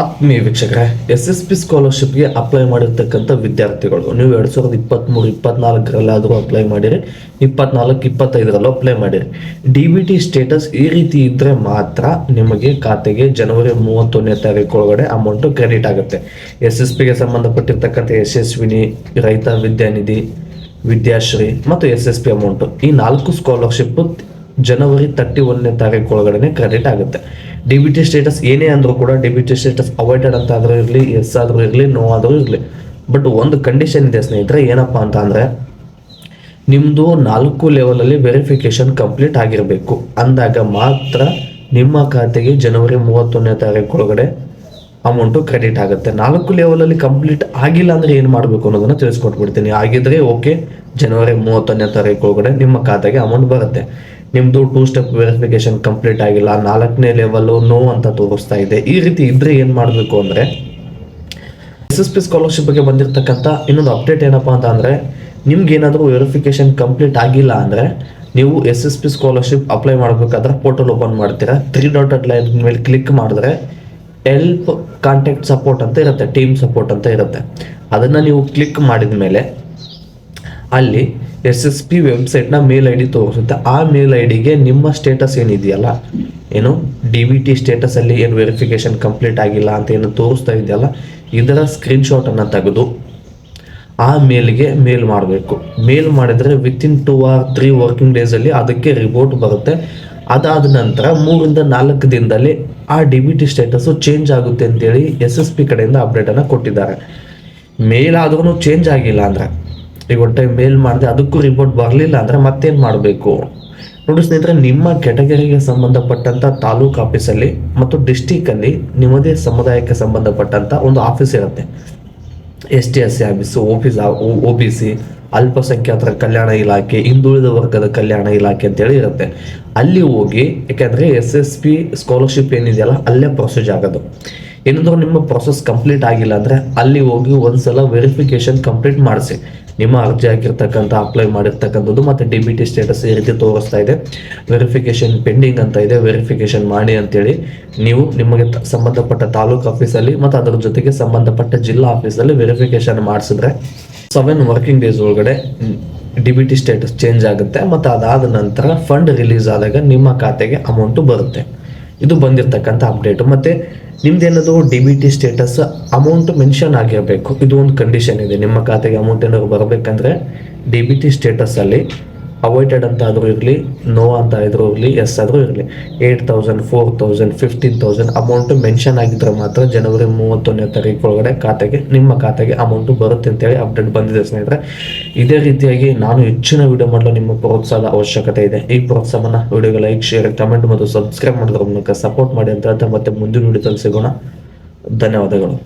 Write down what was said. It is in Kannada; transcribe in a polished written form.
ಆತ್ಮೀಯ ವೀಕ್ಷಕರೇ, SSP ಸ್ಕಾಲರ್ಶಿಪ್ಗೆ ಅಪ್ಲೈ ಮಾಡಿರ್ತಕ್ಕಂಥ ವಿದ್ಯಾರ್ಥಿಗಳು ನೀವು 2023-24 ಅಪ್ಲೈ ಮಾಡಿರಿ, 24-25 ಅಪ್ಲೈ ಮಾಡಿರಿ. DBT ಸ್ಟೇಟಸ್ ಈ ರೀತಿ ಇದ್ರೆ ಮಾತ್ರ ನಿಮಗೆ ಖಾತೆಗೆ ಜನವರಿ 31ನೇ ತಾರೀಕು ಒಳಗಡೆ ಅಮೌಂಟ್ ಕ್ರೆಡಿಟ್ ಆಗುತ್ತೆ. SSPಗೆ ಸಂಬಂಧಪಟ್ಟಿರ್ತಕ್ಕಂಥ ಯಶಸ್ವಿನಿ, ರೈತ ವಿದ್ಯಾನಿಧಿ, ವಿದ್ಯಾಶ್ರೀ ಮತ್ತು SSP ಅಮೌಂಟ್ ಈ 4 ಸ್ಕಾಲರ್ಶಿಪ್ ಜನವರಿ 31ನೇ ತಾರೀಕು ಒಳಗಡೆ ಕ್ರೆಡಿಟ್ ಆಗುತ್ತೆ. DBT ಸ್ಟೇಟಸ್ ಏನೇ ಅಂದರೂ ಕೂಡ DBT ಸ್ಟೇಟಸ್ ಅವಾಯ್ಡೆಡ್ ಅಂತ ಆದರೂ ಇರಲಿ, ಎಸ್ ಆದರೂ ಇರಲಿ, ನೋ ಆದರೂ ಇರಲಿ, ಬಟ್ ಒಂದು ಕಂಡೀಷನ್ ಇದೆ ಸ್ನೇಹಿತರೆ. ಏನಪ್ಪ ಅಂತ ಅಂದರೆ ನಿಮ್ಮದು 4 ಲೆವೆಲಲ್ಲಿ ವೆರಿಫಿಕೇಶನ್ ಕಂಪ್ಲೀಟ್ ಆಗಿರಬೇಕು. ಅಂದಾಗ ಮಾತ್ರ ನಿಮ್ಮ ಖಾತೆಗೆ ಜನವರಿ 31ನೇ ತಾರೀಕು ಒಳಗಡೆ ಅಮೌಂಟು ಕ್ರೆಡಿಟ್ ಆಗುತ್ತೆ. 4 ಲೆವೆಲಲ್ಲಿ ಕಂಪ್ಲೀಟ್ ಆಗಿಲ್ಲ ಅಂದರೆ ಏನು ಮಾಡಬೇಕು ಅನ್ನೋದನ್ನು ತಿಳಿಸ್ಕೊಟ್ಬಿಡ್ತೀನಿ. ಆಗಿದ್ರೆ ಓಕೆ, ಜನವರಿ 31ನೇ ತಾರೀಕು ಒಳಗಡೆ ನಿಮ್ಮ ಖಾತೆಗೆ ಅಮೌಂಟ್ ಬರುತ್ತೆ. ನಿಮ್ಮದು 2 ಸ್ಟೆಪ್ ವೆರಿಫಿಕೇಶನ್ ಕಂಪ್ಲೀಟ್ ಆಗಿಲ್ಲ, 4ನೇ ಲೆವೆಲ್ಲು ನೋ ಅಂತ ತೋರಿಸ್ತಾ ಇದೆ, ಈ ರೀತಿ ಇದ್ರೆ ಏನು ಮಾಡಬೇಕು ಅಂದರೆ SSP ಸ್ಕಾಲರ್ಶಿಪ್ ಬಗ್ಗೆ ಬಂದಿರತಕ್ಕಂಥ ಇನ್ನೊಂದು ಅಪ್ಡೇಟ್ ಏನಪ್ಪ ಅಂತ ಅಂದರೆ ನಿಮ್ಗೇನಾದರೂ ವೆರಿಫಿಕೇಶನ್ ಕಂಪ್ಲೀಟ್ ಆಗಿಲ್ಲ ಅಂದರೆ ನೀವು SSP ಸ್ಕಾಲರ್ಶಿಪ್ ಅಪ್ಲೈ ಮಾಡಬೇಕಾದ್ರೆ ಪೋರ್ಟಲ್ ಓಪನ್ ಮಾಡ್ತೀರಾ. 3 ಡಾಟೆಡ್ ಲೈನ್ ಮೇಲೆ ಕ್ಲಿಕ್ ಮಾಡಿದ್ರೆ ಹೆಲ್ಪ್ ಕಾಂಟ್ಯಾಕ್ಟ್ ಸಪೋರ್ಟ್ ಅಂತ ಇರುತ್ತೆ, ಟೀಮ್ ಸಪೋರ್ಟ್ ಅಂತ ಇರುತ್ತೆ. ಅದನ್ನು ನೀವು ಕ್ಲಿಕ್ ಮಾಡಿದ ಮೇಲೆ ಅಲ್ಲಿ SSP ವೆಬ್ಸೈಟ್ನ ಮೇಲ್ ID ತೋರಿಸುತ್ತೆ. ಆ ಮೇಲ್ IDಗೆ ನಿಮ್ಮ ಸ್ಟೇಟಸ್ ಏನಿದೆಯಲ್ಲ, ಏನು DBT ಸ್ಟೇಟಸಲ್ಲಿ ಏನು ವೆರಿಫಿಕೇಶನ್ ಕಂಪ್ಲೀಟ್ ಆಗಿಲ್ಲ ಅಂತ ಏನು ತೋರಿಸ್ತಾ ಇದೆಯಲ್ಲ, ಇದರ ಸ್ಕ್ರೀನ್ಶಾಟನ್ನು ತೆಗೆದು ಆ ಮೇಲ್ಗೆ ಮೇಲ್ ಮಾಡಬೇಕು. ಮೇಲ್ ಮಾಡಿದರೆ ವಿತಿನ್ 2 or 3 ವರ್ಕಿಂಗ್ ಡೇಸಲ್ಲಿ ಅದಕ್ಕೆ ರಿಪೋರ್ಟ್ ಬರುತ್ತೆ. ಅದಾದ ನಂತರ 3-4 ದಿನದಲ್ಲಿ ಆ DBT ಸ್ಟೇಟಸ್ಸು ಚೇಂಜ್ ಆಗುತ್ತೆ ಅಂತೇಳಿ SSP ಕಡೆಯಿಂದ ಅಪ್ಡೇಟನ್ನು ಕೊಟ್ಟಿದ್ದಾರೆ. ಮೇಲ್ ಆದ್ರೂ ಚೇಂಜ್ ಆಗಿಲ್ಲ ಅಂದರೆ, ಈಗ ಒಂದು ಟೈಮ್ ಮೇಲ್ ಮಾಡಿದೆ ಅದಕ್ಕೂ ರಿಪೋರ್ಟ್ ಬರಲಿಲ್ಲ ಅಂದರೆ ಮತ್ತೇನು ಮಾಡಬೇಕು ನೋಡಿ ಸ್ನೇಹಿತರೆ. ನಿಮ್ಮ ಕೆಟಗರಿಗೆ ಸಂಬಂಧಪಟ್ಟಂಥ ತಾಲೂಕು ಆಫೀಸಲ್ಲಿ ಮತ್ತು ಡಿಸ್ಟಿಕಲ್ಲಿ ನಿಮ್ಮದೇ ಸಮುದಾಯಕ್ಕೆ ಸಂಬಂಧಪಟ್ಟಂಥ ಒಂದು ಆಫೀಸ್ ಇರುತ್ತೆ. ST SC ಆಫೀಸು, OBC, ಅಲ್ಪಸಂಖ್ಯಾತರ ಕಲ್ಯಾಣ ಇಲಾಖೆ, ಹಿಂದುಳಿದ ವರ್ಗದ ಕಲ್ಯಾಣ ಇಲಾಖೆ ಅಂತೇಳಿ ಇರುತ್ತೆ. ಅಲ್ಲಿ ಹೋಗಿ, ಯಾಕೆಂದರೆ SSP ಸ್ಕಾಲರ್ಶಿಪ್ ಏನಿದೆಯಲ್ಲ ಅಲ್ಲೇ ಪ್ರೊಸೀಜ್ ಆಗೋದು. ಏನಾದರೂ ನಿಮ್ಮ ಪ್ರೊಸೆಸ್ ಕಂಪ್ಲೀಟ್ ಆಗಿಲ್ಲ ಅಂದರೆ ಅಲ್ಲಿ ಹೋಗಿ ಒಂದ್ಸಲ ವೆರಿಫಿಕೇಶನ್ ಕಂಪ್ಲೀಟ್ ಮಾಡಿಸಿ. ನಿಮ್ಮ ಅರ್ಜಿ ಆಗಿರ್ತಕ್ಕಂಥ ಅಪ್ಲೈ ಮಾಡಿರ್ತಕ್ಕಂಥದ್ದು ಮತ್ತು DBT ಸ್ಟೇಟಸ್ ಈ ರೀತಿ ತೋರಿಸ್ತಾ ಇದೆ, ವೆರಿಫಿಕೇಶನ್ ಪೆಂಡಿಂಗ್ ಅಂತ ಇದೆ, ವೆರಿಫಿಕೇಶನ್ ಮಾಡಿ ಅಂತೇಳಿ ನೀವು ನಿಮಗೆ ಸಂಬಂಧಪಟ್ಟ ತಾಲೂಕು ಆಫೀಸಲ್ಲಿ ಮತ್ತು ಅದರ ಜೊತೆಗೆ ಸಂಬಂಧಪಟ್ಟ ಜಿಲ್ಲಾ ಆಫೀಸಲ್ಲಿ ವೆರಿಫಿಕೇಶನ್ ಮಾಡಿಸಿದ್ರೆ 7 ವರ್ಕಿಂಗ್ ಡೇಸ್ ಒಳಗಡೆ DBT ಸ್ಟೇಟಸ್ ಚೇಂಜ್ ಆಗುತ್ತೆ. ಮತ್ತು ಅದಾದ ನಂತರ ಫಂಡ್ ರಿಲೀಸ್ ಆದಾಗ ನಿಮ್ಮ ಖಾತೆಗೆ ಅಮೌಂಟು ಬರುತ್ತೆ. ಇದು ಬಂದಿರತಕ್ಕಂಥ ಅಪ್ಡೇಟು. ಮತ್ತು ನಿಮ್ದೇನದು DBT ಸ್ಟೇಟಸ್ ಅಮೌಂಟ್ ಮೆನ್ಷನ್ ಆಗಿರಬೇಕು. ಇದು ಒಂದು ಕಂಡೀಷನ್ ಇದೆ. ನಿಮ್ಮ ಖಾತೆಗೆ ಅಮೌಂಟ್ ಏನಾದ್ರು ಬರಬೇಕಂದ್ರೆ DBT ಸ್ಟೇಟಸಲ್ಲಿ ಅವಾಯ್ಡೆಡ್ ಅಂತ ಆದರೂ ಇರಲಿ, ನೋ ಅಂತ ಆದರೂ ಇರಲಿ, ಎಸ್ ಆದರೂ ಇರಲಿ, 8,000, 4,000, 15,000 ಅಮೌಂಟು ಮೆನ್ಷನ್ ಆಗಿದ್ರೆ ಮಾತ್ರ ಜನವರಿ 31ನೇ ತಾರೀಕು ಒಳಗಡೆ ನಿಮ್ಮ ಖಾತೆಗೆ ಅಮೌಂಟು ಬರುತ್ತೆ ಅಂತೇಳಿ ಅಪ್ಡೇಟ್ ಬಂದಿದೆ ಸ್ನೇಹಿತರೆ. ಇದೇ ರೀತಿಯಾಗಿ ನಾನು ಹೆಚ್ಚಿನ ವಿಡಿಯೋ ಮಾಡಲು ನಿಮ್ಮ ಪ್ರೋತ್ಸಾಹದ ಅವಶ್ಯಕತೆ ಇದೆ. ಈ ಪ್ರೋತ್ಸಾಹವನ್ನು ವಿಡಿಯೋಗೆ ಲೈಕ್, ಶೇರ್, ಕಮೆಂಟ್ ಮತ್ತು ಸಬ್ಸ್ಕ್ರೈಬ್ ಮಾಡೋದ್ರ ಮೂಲಕ ಸಪೋರ್ಟ್ ಮಾಡಿ ಅಂತ ಹೇಳ್ತಾ ಮತ್ತೆ ಮುಂದಿನ ವಿಡಿಯೋದಲ್ಲಿ ಸಿಗೋಣ. ಧನ್ಯವಾದಗಳು.